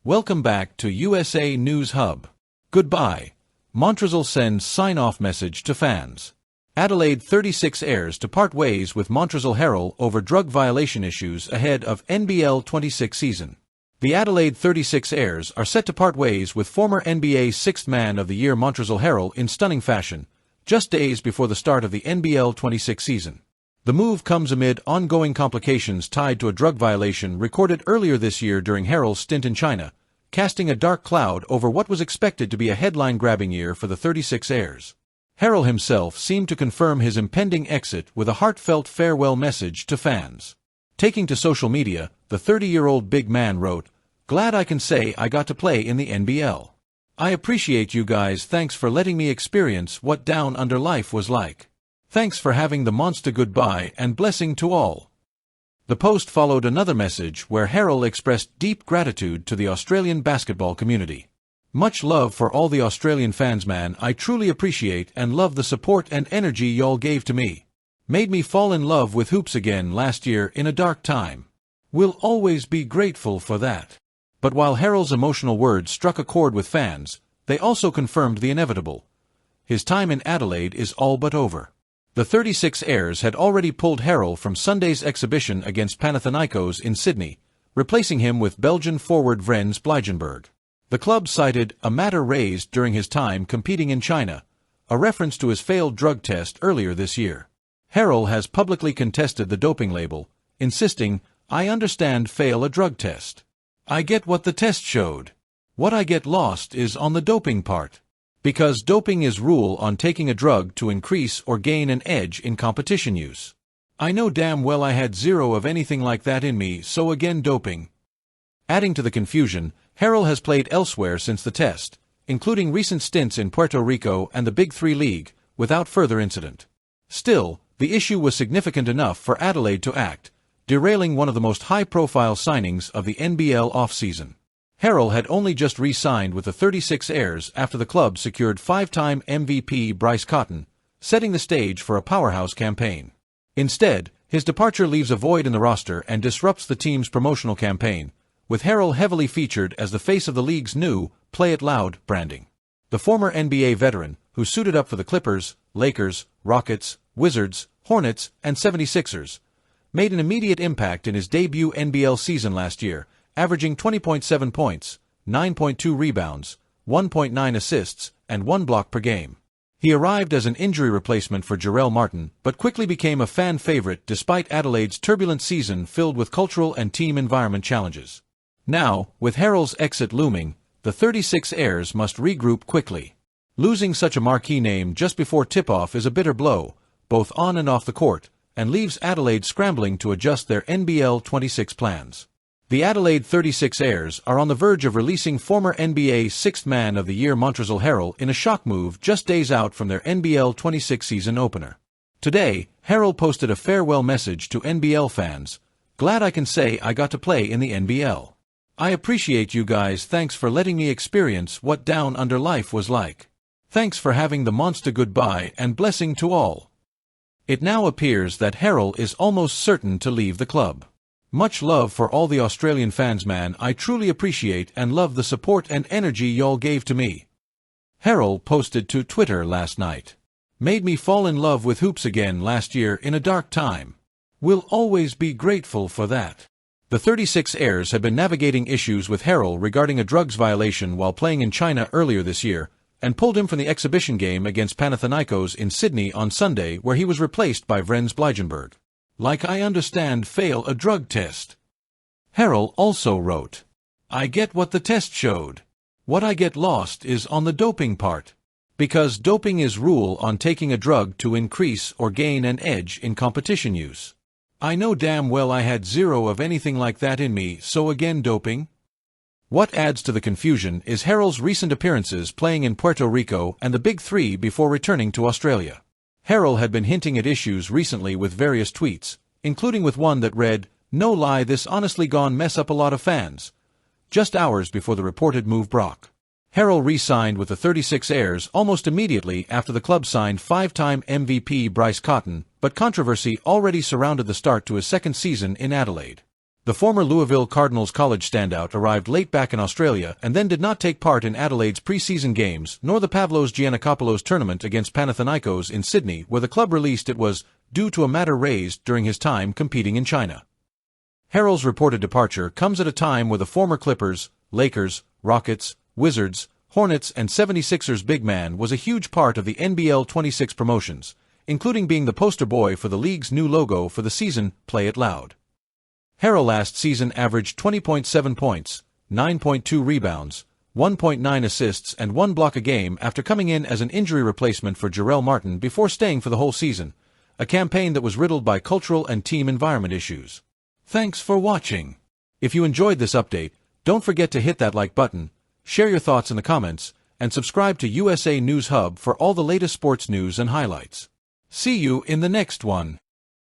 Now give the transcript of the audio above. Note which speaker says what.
Speaker 1: Welcome back to USA News Hub. Goodbye. Montrezl sends sign-off message to fans. Adelaide 36 heirs to part ways with Montrezl Harrell over drug violation issues ahead of NBL 26 season. The Adelaide 36 heirs are set to part ways with former NBA Sixth Man of the Year Montrezl Harrell in stunning fashion, just days before the start of the NBL 26 season. The move comes amid ongoing complications tied to a drug violation recorded earlier this year during Harrell's stint in China, casting a dark cloud over what was expected to be a headline-grabbing year for the 36 heirs. Harrell himself seemed to confirm his impending exit with a heartfelt farewell message to fans. Taking to social media, the 30-year-old big man wrote, "Glad I can say I got to play in the NBL. I appreciate you guys. Thanks for letting me experience what down under life was like. Thanks for having the monster. Goodbye and blessing to all." The post followed another message where Harrell expressed deep gratitude to the Australian basketball community. "Much love for all the Australian fans, man. I truly appreciate and love the support and energy y'all gave to me. Made me fall in love with hoops again last year in a dark time. We'll always be grateful for that." But while Harrell's emotional words struck a chord with fans, they also confirmed the inevitable. His time in Adelaide is all but over. The 36 heirs had already pulled Harrell from Sunday's exhibition against Panathinaikos in Sydney, replacing him with Belgian forward Vrens Blijgenberg. The club cited a matter raised during his time competing in China, a reference to his failed drug test earlier this year. Harrell has publicly contested the doping label, insisting, "I understand fail a drug test. I get what the test showed. What I get lost is on the doping part. Because doping is rule on taking a drug to increase or gain an edge in competition use. I know damn well I had zero of anything like that in me, so again doping." Adding to the confusion, Harrell has played elsewhere since the test, including recent stints in Puerto Rico and the Big Three League, without further incident. Still, the issue was significant enough for Adelaide to act, derailing one of the most high-profile signings of the NBL offseason. Harrell had only just re-signed with the 36 heirs after the club secured five-time MVP Bryce Cotton, setting the stage for a powerhouse campaign. Instead, his departure leaves a void in the roster and disrupts the team's promotional campaign, with Harrell heavily featured as the face of the league's new "Play It Loud" branding. The former NBA veteran, who suited up for the Clippers, Lakers, Rockets, Wizards, Hornets, and 76ers, made an immediate impact in his debut NBL season last year, averaging 20.7 points, 9.2 rebounds, 1.9 assists, and 1 block per game. He arrived as an injury replacement for Harrell Martin, but quickly became a fan favorite despite Adelaide's turbulent season filled with cultural and team environment challenges. Now, with Harrell's exit looming, the 36 heirs must regroup quickly. Losing such a marquee name just before tip-off is a bitter blow, both on and off the court, and leaves Adelaide scrambling to adjust their NBL 26 plans. The Adelaide 36 heirs are on the verge of releasing former NBA Sixth Man of the Year Montrezl Harrell in a shock move just days out from their NBL 26 season opener. Today, Harrell posted a farewell message to NBL fans, "Glad I can say I got to play in the NBL. I appreciate you guys. Thanks for letting me experience what down under life was like. Thanks for having the monster. Goodbye and blessing to all." It now appears that Harrell is almost certain to leave the club. "Much love for all the Australian fans, man. I truly appreciate and love the support and energy y'all gave to me." Harrell posted to Twitter last night, "Made me fall in love with hoops again last year in a dark time. We'll always be grateful for that." The 36 heirs had been navigating issues with Harrell regarding a drugs violation while playing in China earlier this year, and pulled him from the exhibition game against Panathinaikos in Sydney on Sunday, where he was replaced by Vrens Blijgenberg. "Like I understand fail a drug test." Harrell also wrote, "I get what the test showed. What I get lost is on the doping part. Because doping is rule on taking a drug to increase or gain an edge in competition use. I know damn well I had zero of anything like that in me, so again doping." What adds to the confusion is Harrell's recent appearances playing in Puerto Rico and the Big Three before returning to Australia. Harrell had been hinting at issues recently with various tweets, including with one that read, "No lie, this honestly gone mess up a lot of fans," just hours before the reported move broke. Harrell re-signed with the 36 heirs almost immediately after the club signed five-time MVP Bryce Cotton, but controversy already surrounded the start to his second season in Adelaide. The former Louisville Cardinals college standout arrived late back in Australia and then did not take part in Adelaide's pre-season games nor the Pavlos Giannakopoulos tournament against Panathinaikos in Sydney, where the club released it was due to a matter raised during his time competing in China. Harrell's reported departure comes at a time where the former Clippers, Lakers, Rockets, Wizards, Hornets and 76ers big man was a huge part of the NBL 26 promotions, including being the poster boy for the league's new logo for the season, Play It Loud. Harrell last season averaged 20.7 points, 9.2 rebounds, 1.9 assists and 1 block a game after coming in as an injury replacement for Jarrell Martin before staying for the whole season, a campaign that was riddled by cultural and team environment issues. Thanks for watching. If you enjoyed this update, don't forget to hit that like button, share your thoughts in the comments, and subscribe to USA News Hub for all the latest sports news and highlights. See you in the next one.